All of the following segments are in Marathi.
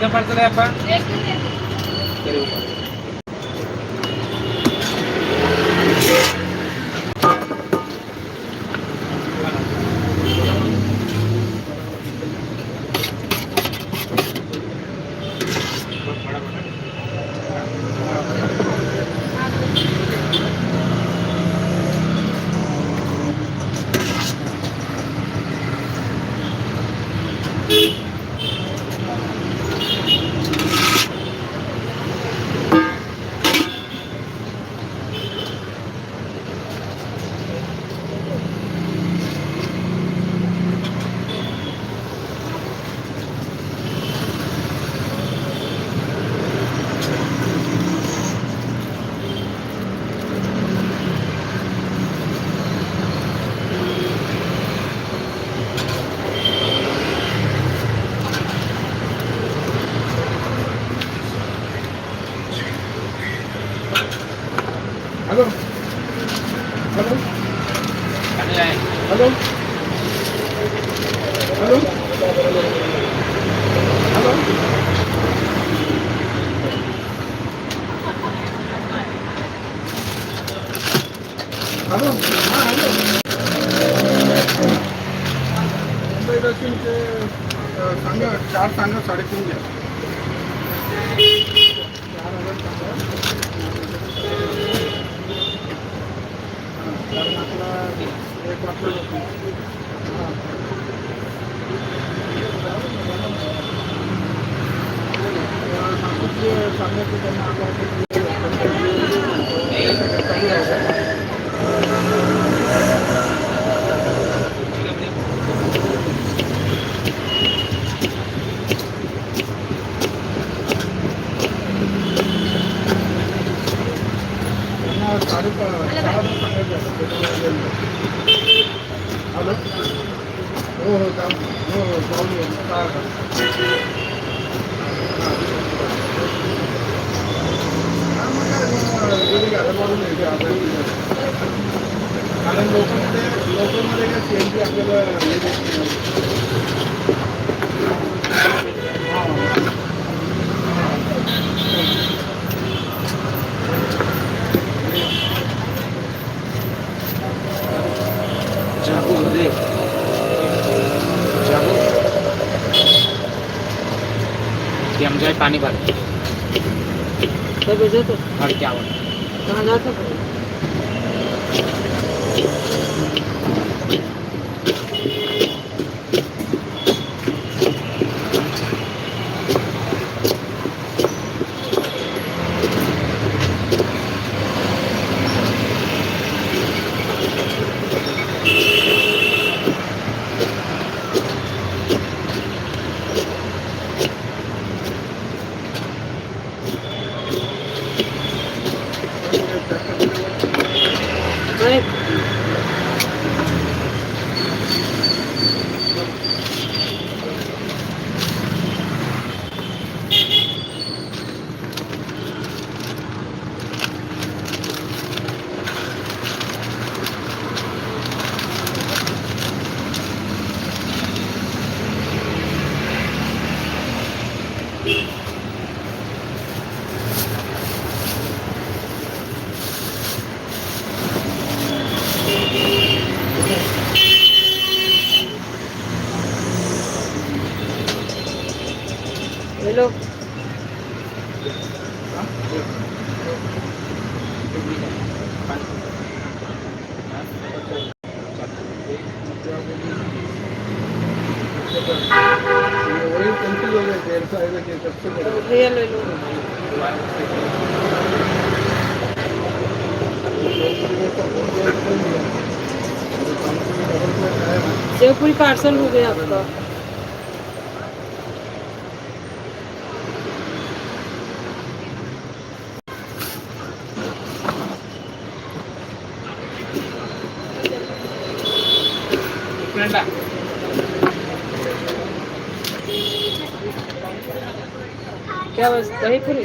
पार्सल आहे आपण hello hello hello hello hello hello हां हॅलो मुंबई दर्शनचे सांगा 4 सांगा 3.5 घ्या 4,000 सांगा कारण आपला एक वाजता हां सांगितले सांगायचं त्यांना आता चालू आहे हॅलो हो हो जाऊ हो हो जाऊन येऊ हां मग काय गेली गाड्या मारून यायची आता कारण लोकलमध्ये काय सी एन जी आपल्याला हे देत नाही जाए पानी भर और क्या हेलो वही कंफ्यूज हो गए थे ऐसा है कि सबसे रियल ले लो सेव पूरी पार्सल हो गया आपका क्या बस दही पूरी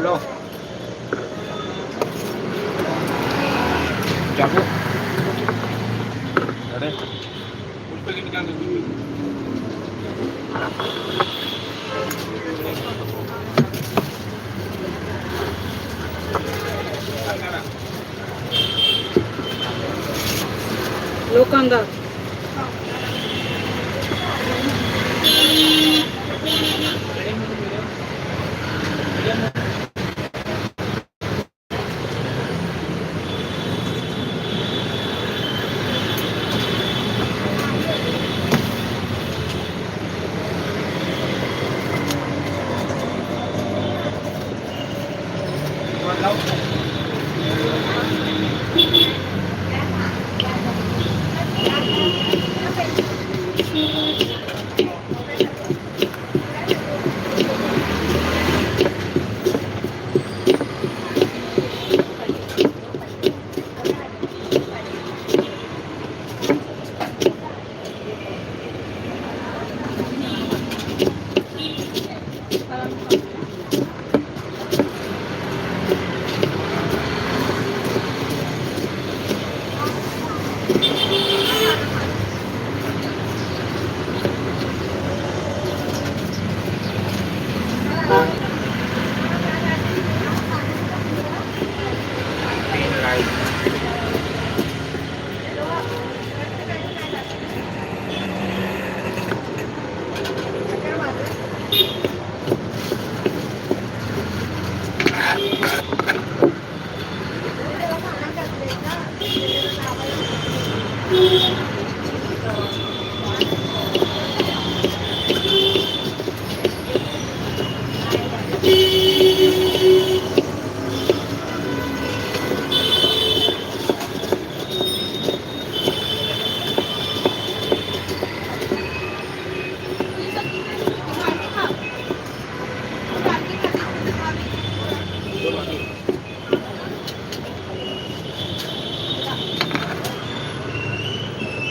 Lo. Jago. Ada. लोकांदा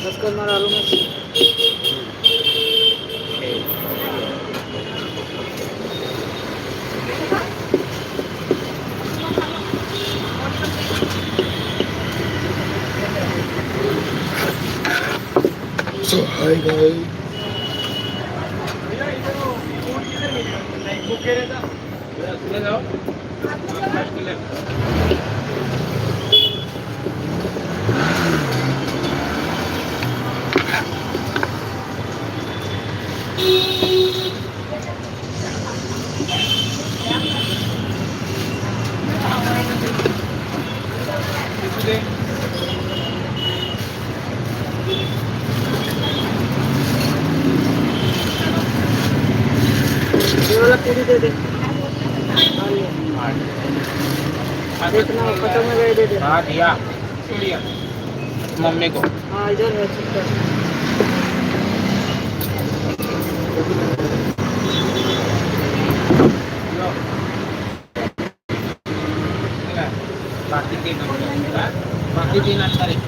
बस करणार आलो मग. So hi guys. ये वाला पूरी दे दे। देखना खत्म हो गए दे दे। हाँ दिया मम्मी को। हाँ इधर है चिकन। बाकी तीन अच्छा रही।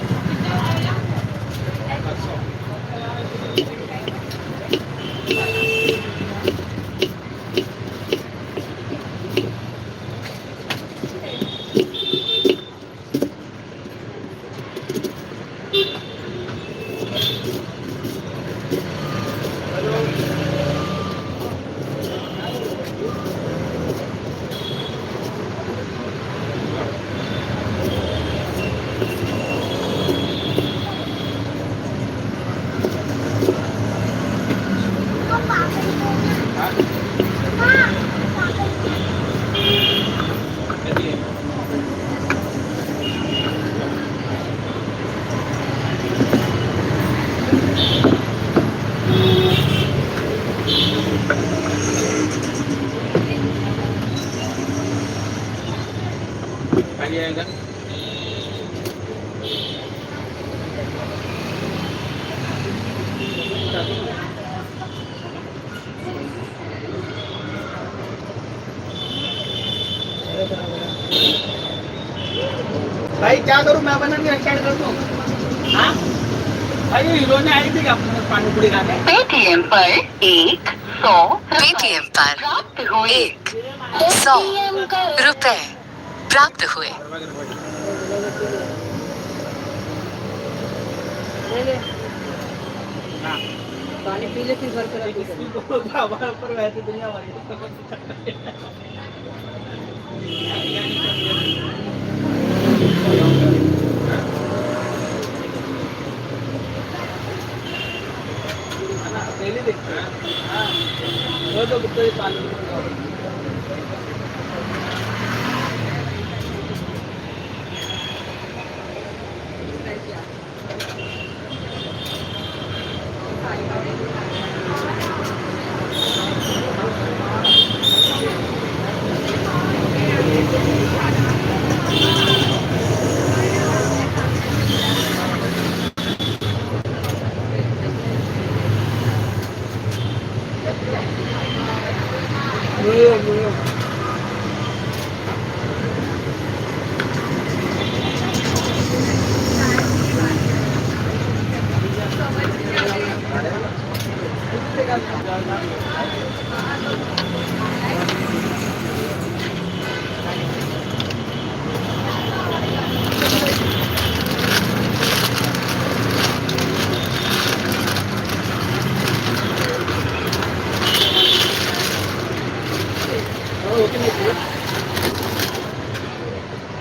आएगा भाई क्या करूं मैं बना के स्टार्ट कर दूं हाँ भाई हीरो ने आई थी अपने पानी पूरी खाने पेटीएम पर 100 पेटीएम पर 100 रुपए प्राप्त हुए। ले ले पानी पी ले फिर घर पे रख दे। बाबा पर वैसे दुनिया वाली डेली देखते हैं वो तो कितने साल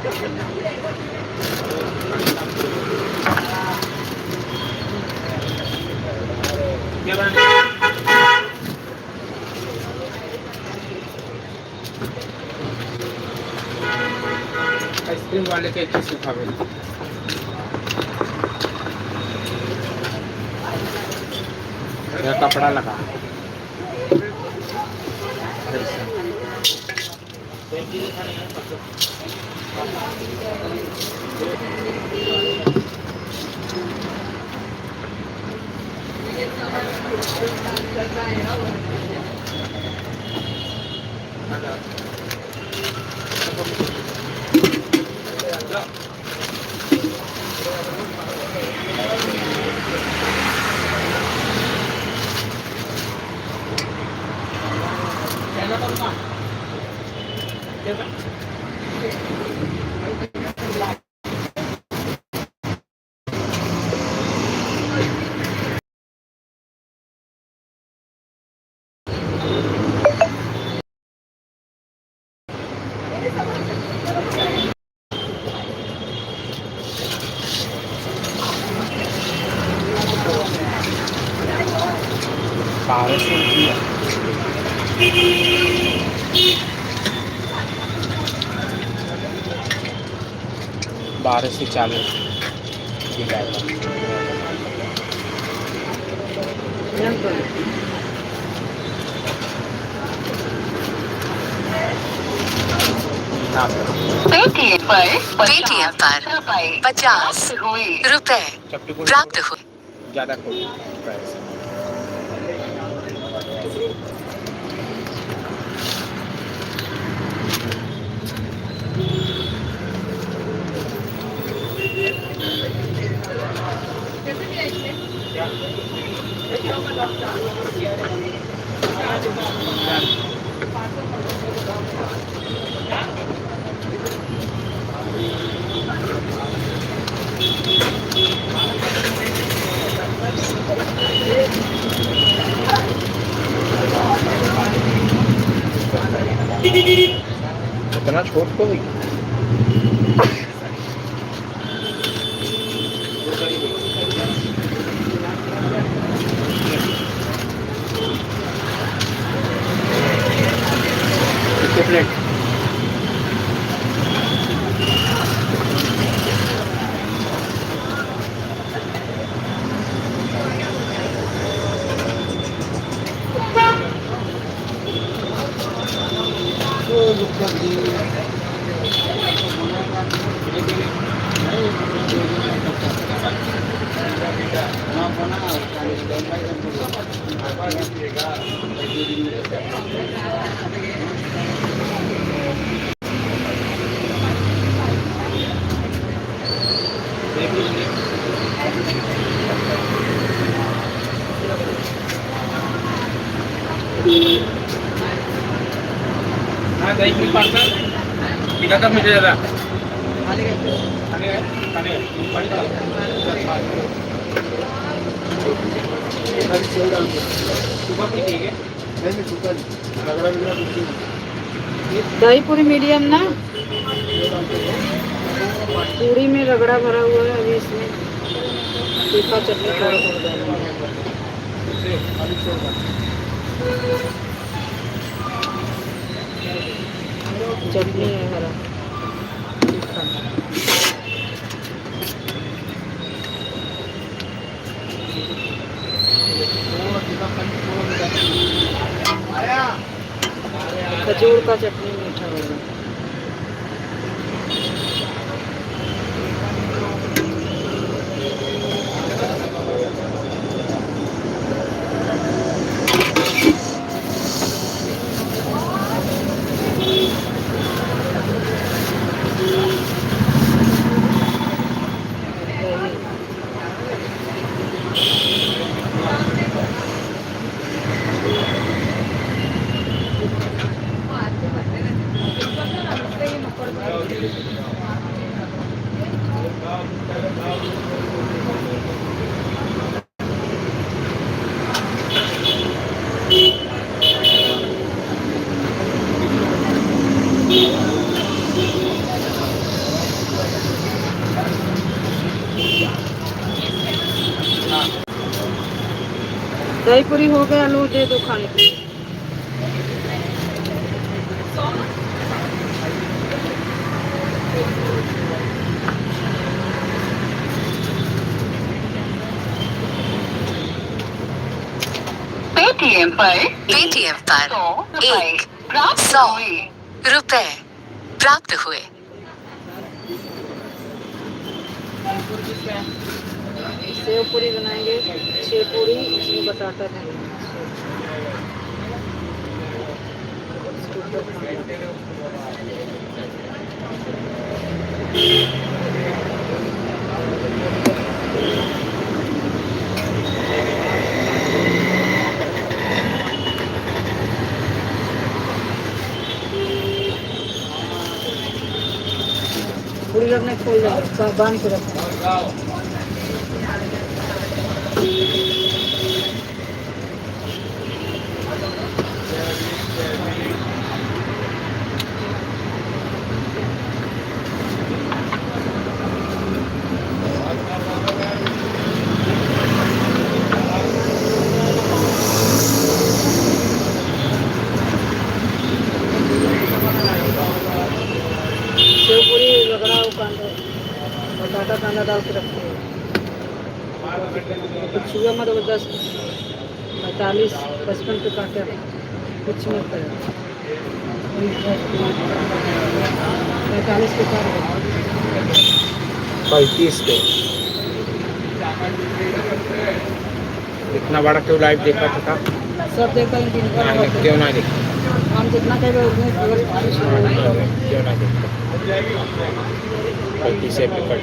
क्या बना आइसक्रीम वाले के अच्छे सूखा भी कपड़ा लगा बारह सौ रुपया 1240 पेटीएम पर 50 रुपए प्राप्त हुए। ज़्यादा कोई प्राइस इतना छोट को भी प्लेट हाँ दही की पार्सल कितना तक मिल जाएगा दही पूरी मीडियम ना, पूरी में रगड़ा भरा हुआ है। अभी इसमें तीखा चटनी थोड़ा चटनी है हरा खजूर का चटनी मीठा होगा। दही पूरी हो गया, लो दे दो खाने के लिए। पेटीएम पर 100 रुपए प्राप्त हुए। सेव पूरी बनाएंगे, 6 पूरी, इसमें बटाटा देंगे। पूरी लगने खोल देंगे, बांध के रखें। सेव पूरी रगड़ा वो कांदा, बटाटा कांदा डाल के रखते हैं। कुछ हुआ मत 10 45 55 पे काटे कुछ मिलता है, 45 पे काट 35 पे इतना बड़ा क्यों लाइव देखा था? सब देखा ही दिन भर नहीं, क्यों ना देखा? हम जितना कहेंगे उतने क्यों ना देखा? 35 पे कट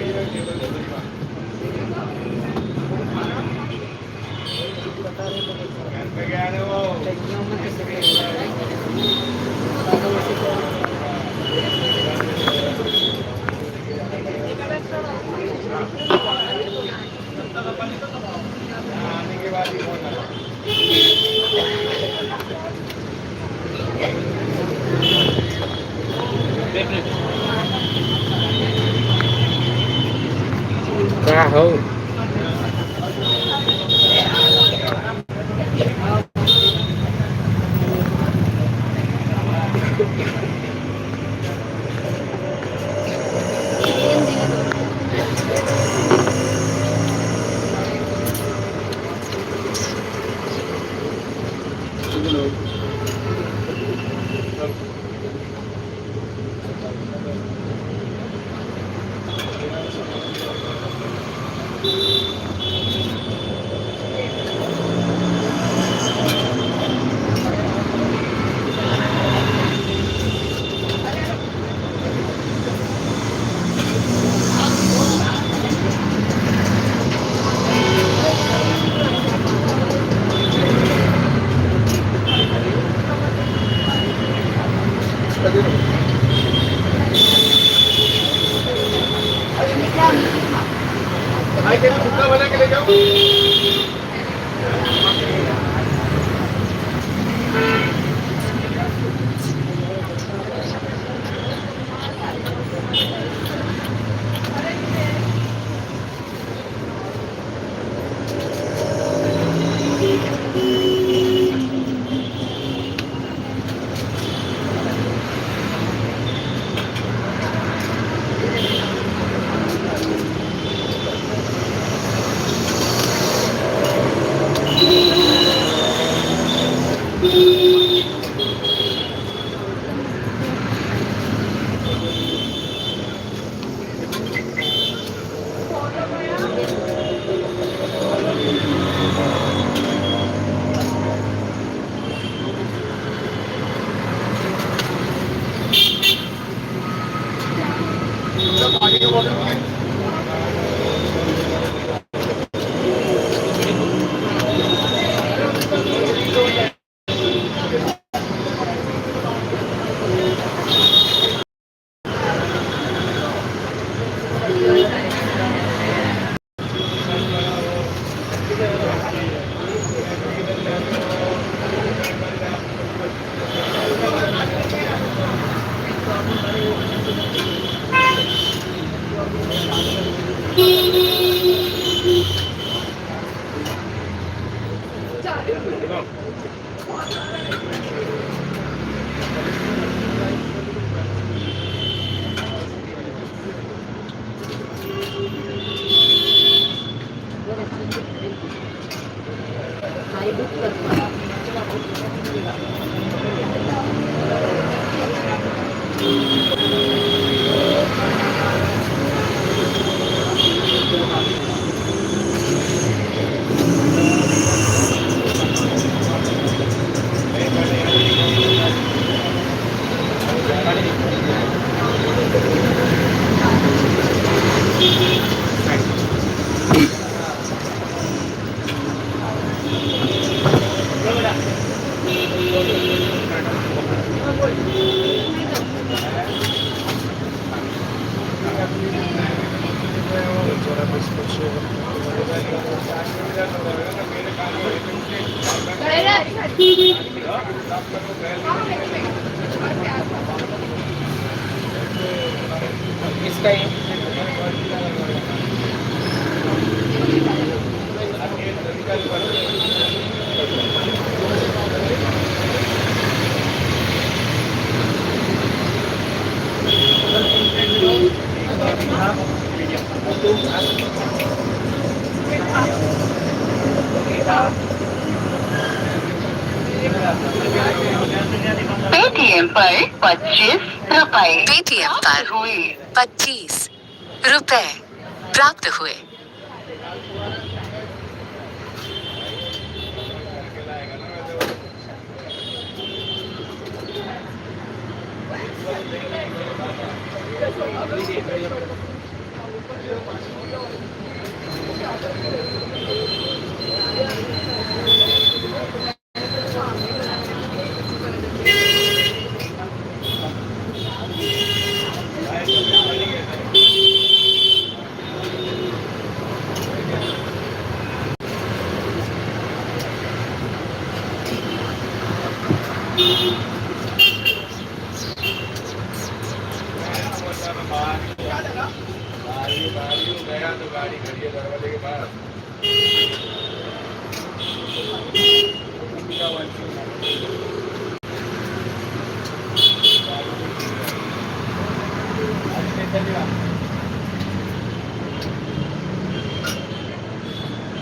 क्या हो? भाई के सुखा बना के ले जाओ। आई बुक करता इसका ही पेटीएम पर 25 रुपए पेटीएम पर हुए 25 रुपए प्राप्त हुए। गया तो गाड़ी खड़ी है दरवाजे के पास।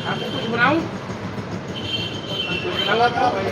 आपको कुछ बनाऊं? लगा था भाई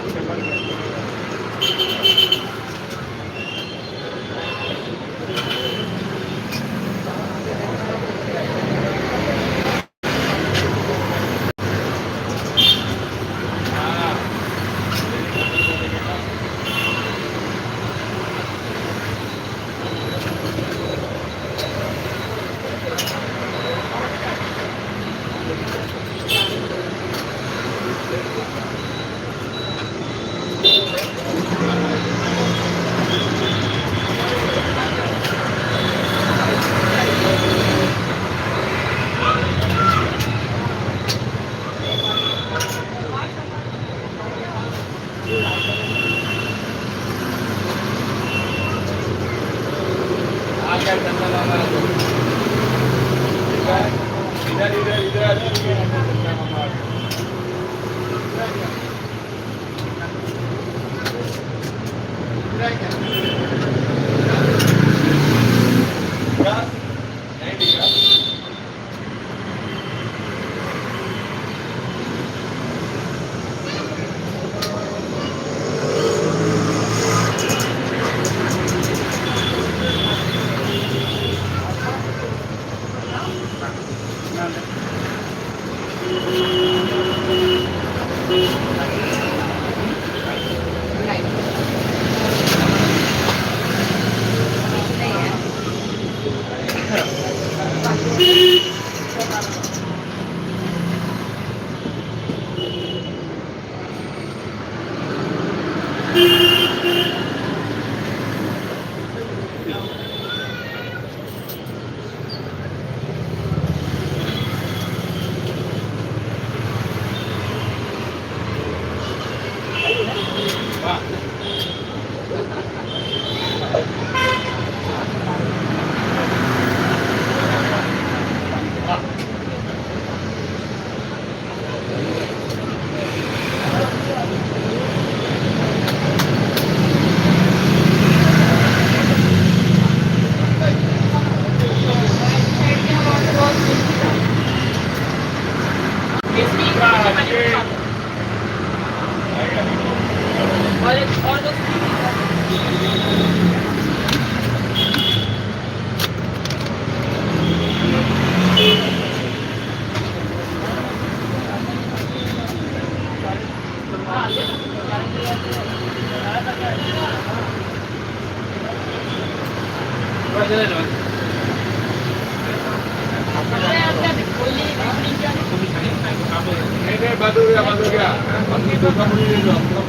बाजू घ्या आम्ही दोघांमध्ये येतो आपलं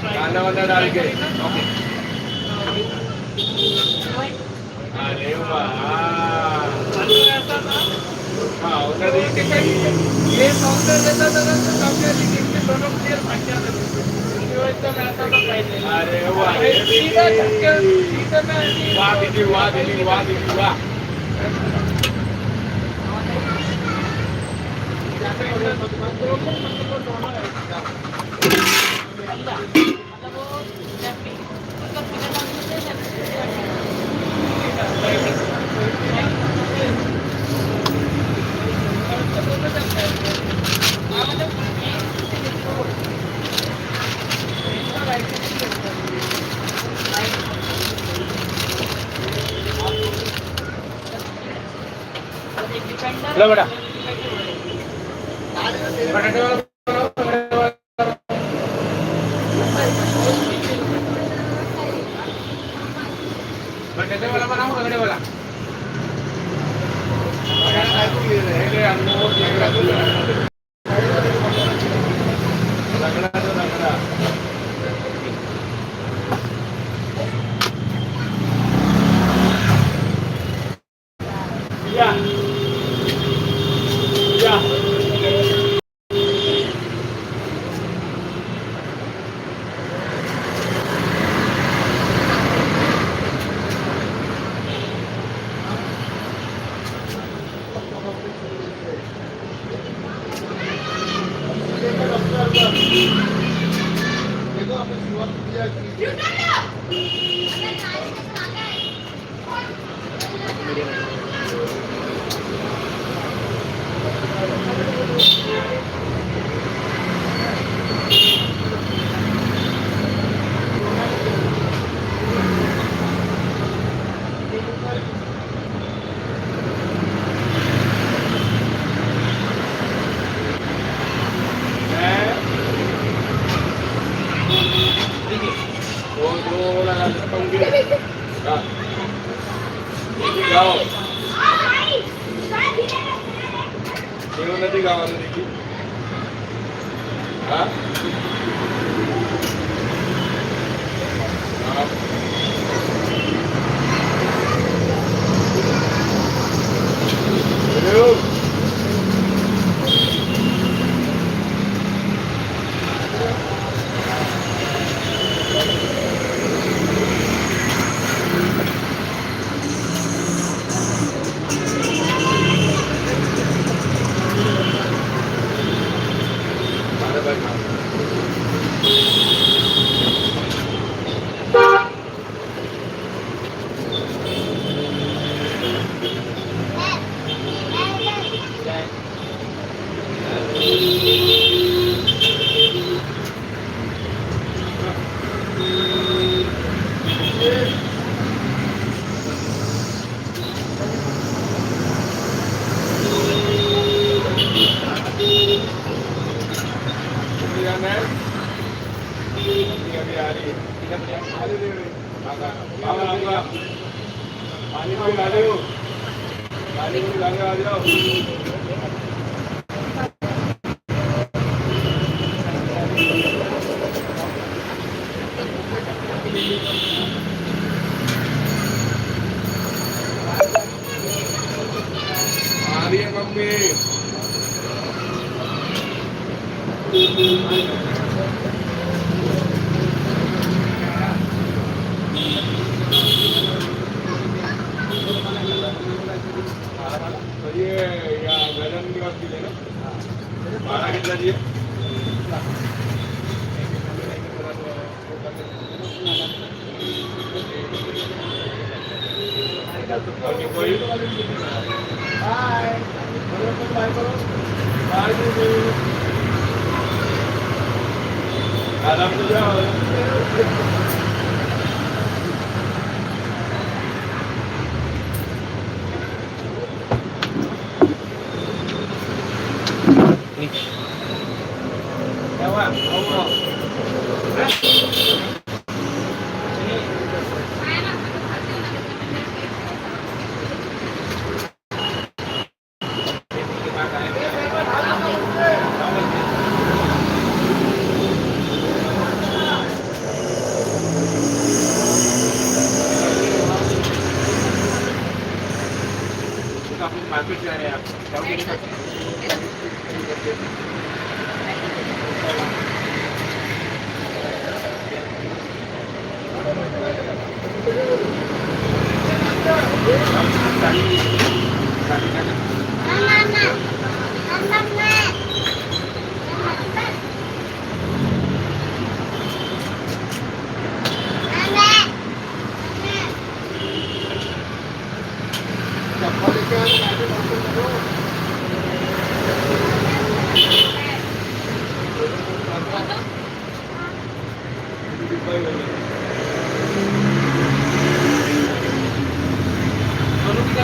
गाना वाला डाल के अरे वाह हाँ उधर देखिए ये सॉफ्टवेयर देता था ना तो सॉफ्टवेयर के दोनों प्लेयर भाग जाते थे तो मैं ऐसा तो पहले अरे वाह सीधा धक्के सीधा मैं वाह दीदी वाह दीदी वाह दीदी वाह लो बेटा बटाटे वाला बनाओ रगड़े वाला नदी गावाला देखील मार्केट जा रहे हैं आप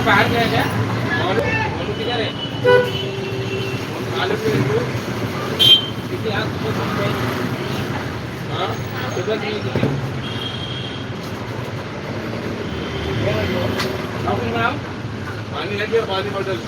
बाहर गया क्या मोनू किधर है आलू के कितनी आग हाँ सुबह की कितनी बनाओ पानी है क्या पानी बोतल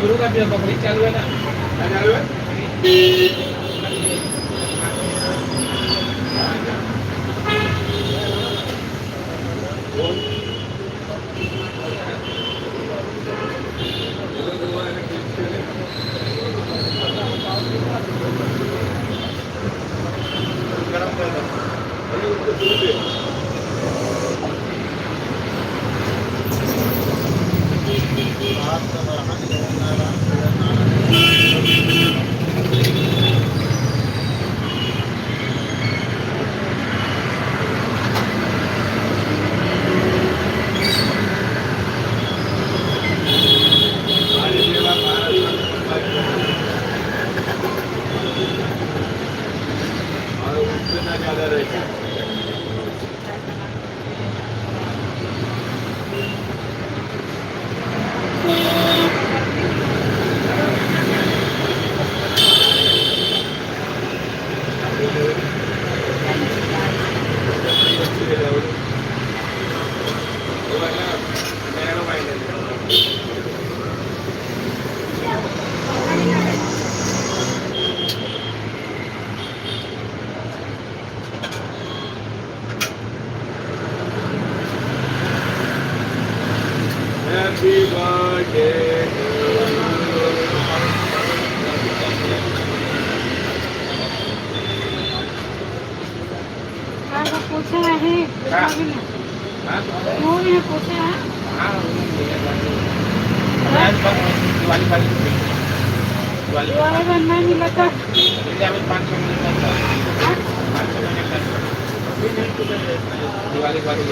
Baru kan dia pabrik चालू है ना चालू है Happy birthday to हाँ पूछे हैं हाँ वो भी पूछे हैं हाँ दिवाली वाली दिवाली दिवाली का नहीं मिला था इंडिया में 500 मिलता है 500 मिलने का दिवाली वाली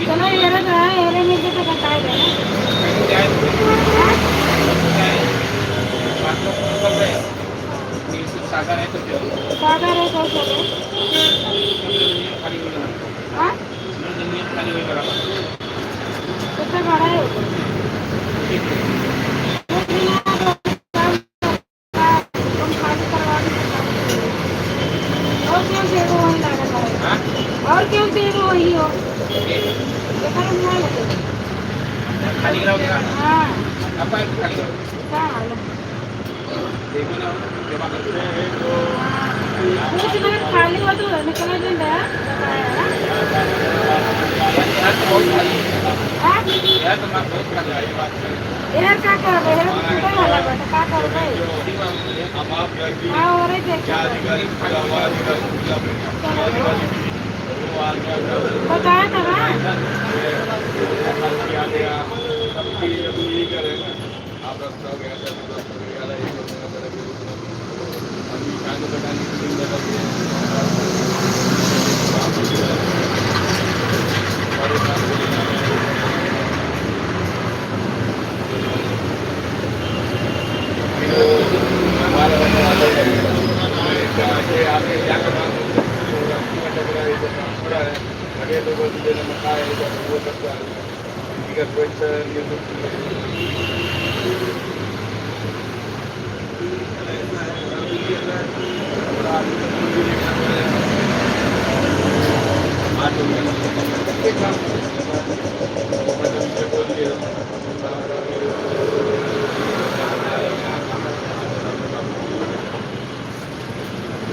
चलो ये रहा है ये मिलके तो बताया जाए सागर है तो सागर है तो चलो खाली हो जाना हाँ खाली हो जाना कितना बड़ा है और क्यों देगा वही हो खाली करा हाँ अब खाली करो देखो ना जमा करते हैं कुछ मैंने खाली हुआ तो निकला दिन है यार तुम बहुत खाली आई बात यार क्या कर रहे हो कितना वाला बेटा क्या कर रहे हो अब आप हाँ हो रहे थे क्या अधिकारी बताया था ना आप रास्ता वगैरह काय वो करता है क्वेश्चन ये सब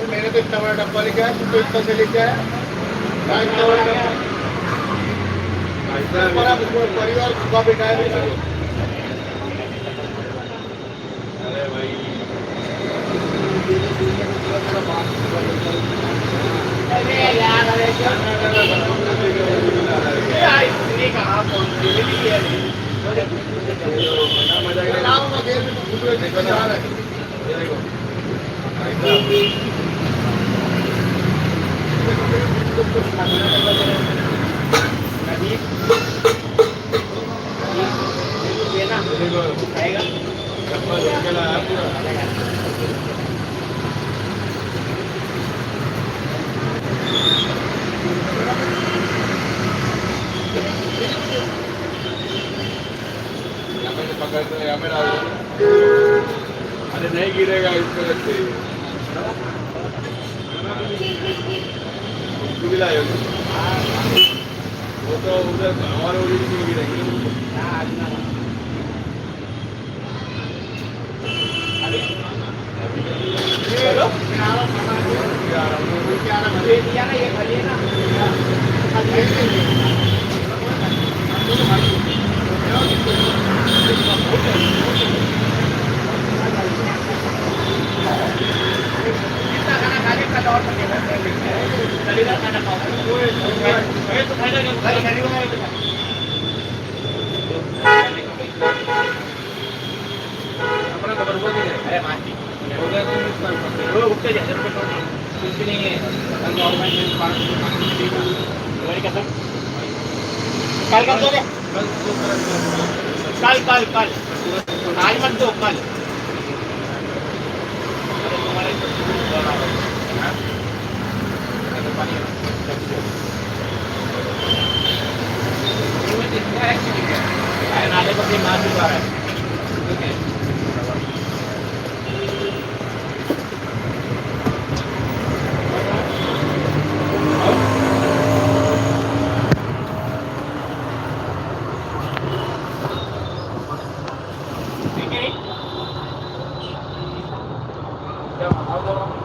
मैंने तो इतना बड़ा डब्बा लेके आया, तू तो इतना से लेके आया, इतना बड़ा डब्बा हमारा परिवार भूखा बैठा है। अरे भाई अरे यार अरे यार इतनी कहाँ पहुँची है अरे नहीं गिरेगा इसको रखते वो तो उधर हमारे ओरिजिन में गिरेंगे कल कर दो कल कल कल आज मत दो कल नाले पर मार भी रहा है क्या